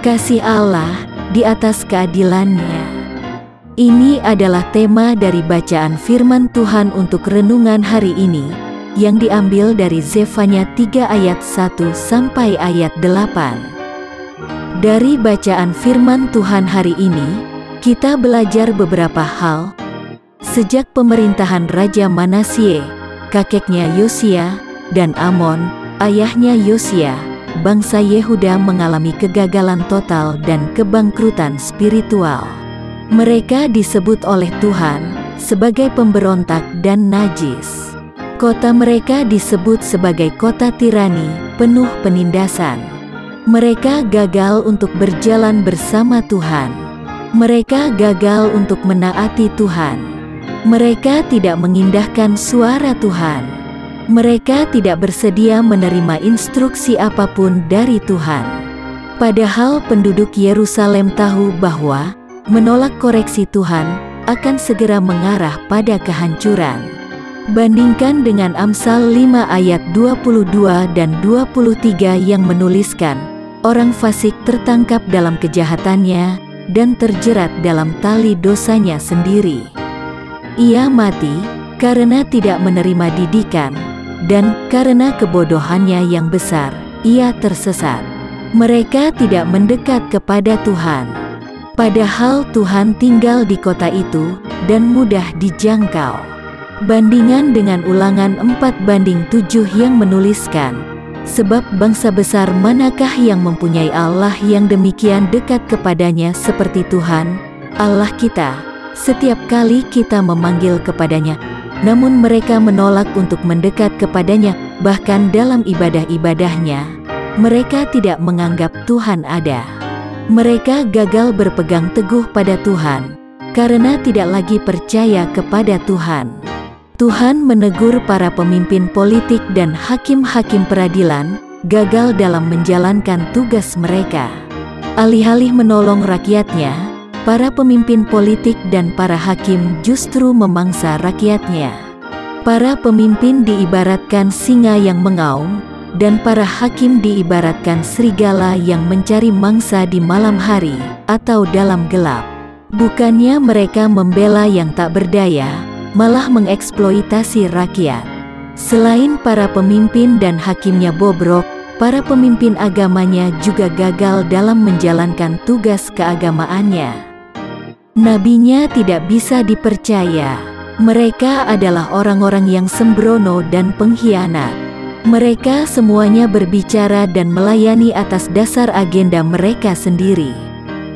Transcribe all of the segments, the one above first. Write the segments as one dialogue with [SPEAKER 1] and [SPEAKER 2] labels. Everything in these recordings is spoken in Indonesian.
[SPEAKER 1] Kasih Allah di atas keadilannya. Ini adalah tema dari bacaan firman Tuhan untuk renungan hari ini, yang diambil dari Zefanya 3 ayat 1 sampai ayat 8. Dari bacaan firman Tuhan hari ini, kita belajar beberapa hal. Sejak pemerintahan Raja Manasye, kakeknya Yosia, dan Amon, ayahnya Yosia, bangsa Yehuda mengalami kegagalan total dan kebangkrutan spiritual. Mereka disebut oleh Tuhan sebagai pemberontak dan najis. Kota mereka disebut sebagai kota tirani, penuh penindasan. Mereka gagal untuk berjalan bersama Tuhan. Mereka gagal untuk menaati Tuhan. Mereka tidak mengindahkan suara Tuhan. Mereka tidak bersedia menerima instruksi apapun dari Tuhan. Padahal penduduk Yerusalem tahu bahwa menolak koreksi Tuhan akan segera mengarah pada kehancuran. Bandingkan dengan Amsal 5 ayat 22 dan 23 yang menuliskan, orang fasik tertangkap dalam kejahatannya dan terjerat dalam tali dosanya sendiri. Ia mati karena tidak menerima didikan, dan karena kebodohannya yang besar, ia tersesat. Mereka tidak mendekat kepada Tuhan. Padahal Tuhan tinggal di kota itu dan mudah dijangkau. Bandingan dengan Ulangan 4:7 yang menuliskan, sebab bangsa besar manakah yang mempunyai Allah yang demikian dekat kepadanya seperti Tuhan, Allah kita, setiap kali kita memanggil kepadanya. Namun mereka menolak untuk mendekat kepadanya, bahkan dalam ibadah-ibadahnya, mereka tidak menganggap Tuhan ada. Mereka gagal berpegang teguh pada Tuhan, karena tidak lagi percaya kepada Tuhan. Tuhan menegur para pemimpin politik dan hakim-hakim peradilan, gagal dalam menjalankan tugas mereka. Alih-alih menolong rakyatnya, para pemimpin politik dan para hakim justru memangsa rakyatnya. Para pemimpin diibaratkan singa yang mengaum, dan para hakim diibaratkan serigala yang mencari mangsa di malam hari atau dalam gelap. Bukannya mereka membela yang tak berdaya, malah mengeksploitasi rakyat. Selain para pemimpin dan hakimnya bobrok, para pemimpin agamanya juga gagal dalam menjalankan tugas keagamaannya. Nabinya tidak bisa dipercaya. Mereka adalah orang-orang yang sembrono dan pengkhianat. Mereka semuanya berbicara dan melayani atas dasar agenda mereka sendiri.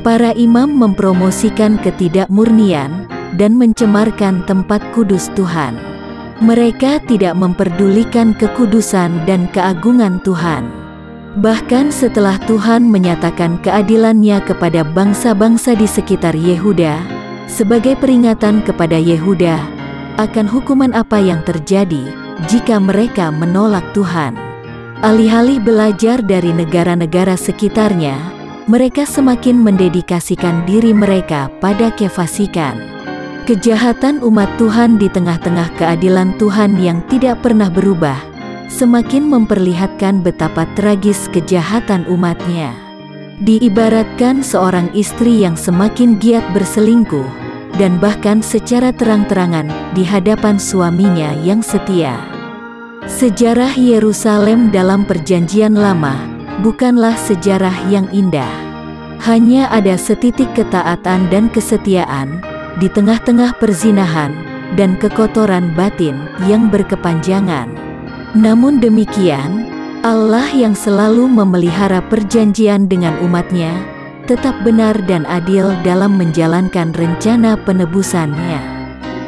[SPEAKER 1] Para imam mempromosikan ketidakmurnian dan mencemarkan tempat kudus Tuhan. Mereka tidak memperdulikan kekudusan dan keagungan Tuhan. Bahkan setelah Tuhan menyatakan keadilannya kepada bangsa-bangsa di sekitar Yehuda, sebagai peringatan kepada Yehuda akan hukuman apa yang terjadi jika mereka menolak Tuhan. Alih-alih belajar dari negara-negara sekitarnya, mereka semakin mendedikasikan diri mereka pada kefasikan. Kejahatan umat Tuhan di tengah-tengah keadilan Tuhan yang tidak pernah berubah semakin memperlihatkan betapa tragis kejahatan umatnya. Diibaratkan seorang istri yang semakin giat berselingkuh, dan bahkan secara terang-terangan di hadapan suaminya yang setia. Sejarah Yerusalem dalam Perjanjian Lama bukanlah sejarah yang indah. Hanya ada setitik ketaatan dan kesetiaan di tengah-tengah perzinahan dan kekotoran batin yang berkepanjangan. Namun demikian, Allah yang selalu memelihara perjanjian dengan umatnya, tetap benar dan adil dalam menjalankan rencana penebusannya.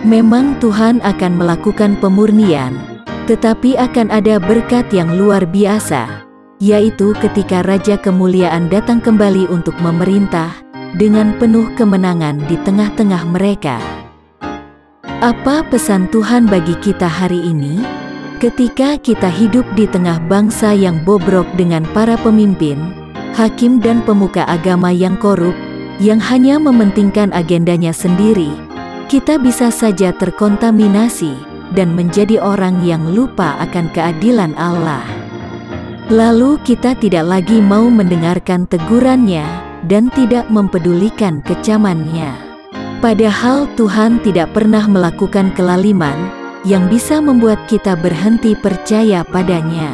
[SPEAKER 1] Memang Tuhan akan melakukan pemurnian, tetapi akan ada berkat yang luar biasa, yaitu ketika Raja Kemuliaan datang kembali untuk memerintah dengan penuh kemenangan di tengah-tengah mereka. Apa pesan Tuhan bagi kita hari ini? Ketika kita hidup di tengah bangsa yang bobrok dengan para pemimpin, hakim dan pemuka agama yang korup, yang hanya mementingkan agendanya sendiri, kita bisa saja terkontaminasi dan menjadi orang yang lupa akan keadilan Allah. Lalu kita tidak lagi mau mendengarkan tegurannya dan tidak mempedulikan kecamannya. Padahal Tuhan tidak pernah melakukan kelaliman yang bisa membuat kita berhenti percaya padanya.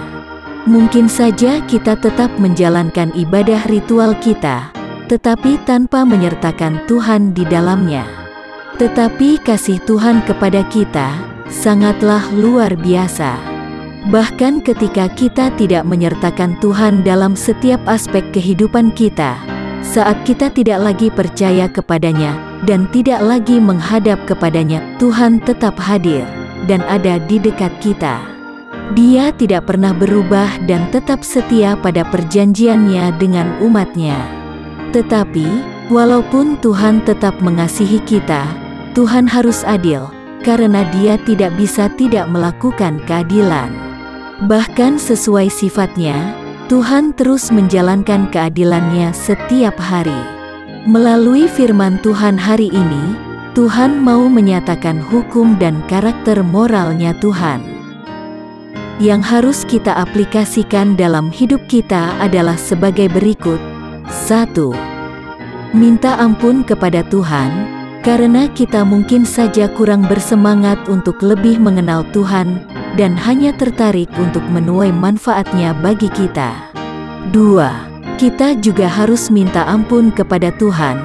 [SPEAKER 1] Mungkin saja kita tetap menjalankan ibadah ritual kita, tetapi tanpa menyertakan Tuhan di dalamnya. Tetapi kasih Tuhan kepada kita sangatlah luar biasa. Bahkan ketika kita tidak menyertakan Tuhan dalam setiap aspek kehidupan kita, saat kita tidak lagi percaya kepadanya dan tidak lagi menghadap kepadanya, Tuhan tetap hadir dan ada di dekat kita. Dia tidak pernah berubah dan tetap setia pada perjanjiannya dengan umatnya. Tetapi, walaupun Tuhan tetap mengasihi kita, Tuhan harus adil, karena Dia tidak bisa tidak melakukan keadilan. Bahkan sesuai sifatnya, Tuhan terus menjalankan keadilannya setiap hari. Melalui firman Tuhan hari ini, Tuhan mau menyatakan hukum dan karakter moralnya Tuhan. Yang harus kita aplikasikan dalam hidup kita adalah sebagai berikut. 1. Minta ampun kepada Tuhan, karena kita mungkin saja kurang bersemangat untuk lebih mengenal Tuhan dan hanya tertarik untuk menuai manfaatnya bagi kita. 2. Kita juga harus minta ampun kepada Tuhan,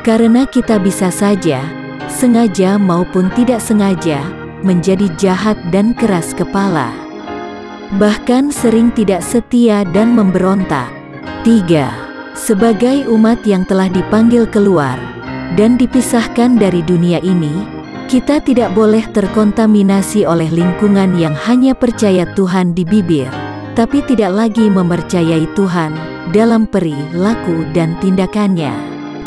[SPEAKER 1] karena kita bisa saja, sengaja maupun tidak sengaja, menjadi jahat dan keras kepala. Bahkan sering tidak setia dan memberontak. 3. Sebagai umat yang telah dipanggil keluar dan dipisahkan dari dunia ini, kita tidak boleh terkontaminasi oleh lingkungan yang hanya percaya Tuhan di bibir, tapi tidak lagi mempercayai Tuhan dalam perilaku dan tindakannya.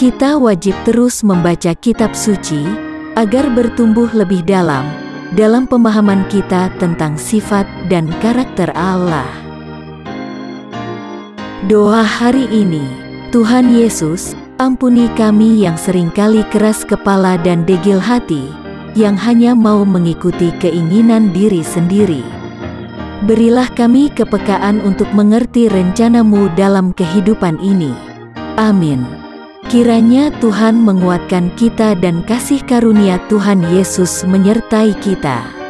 [SPEAKER 1] Kita wajib terus membaca kitab suci, agar bertumbuh lebih dalam pemahaman kita tentang sifat dan karakter Allah. Doa hari ini. Tuhan Yesus, ampuni kami yang seringkali keras kepala dan degil hati, yang hanya mau mengikuti keinginan diri sendiri. Berilah kami kepekaan untuk mengerti rencana-Mu dalam kehidupan ini. Amin. Kiranya Tuhan menguatkan kita dan kasih karunia Tuhan Yesus menyertai kita.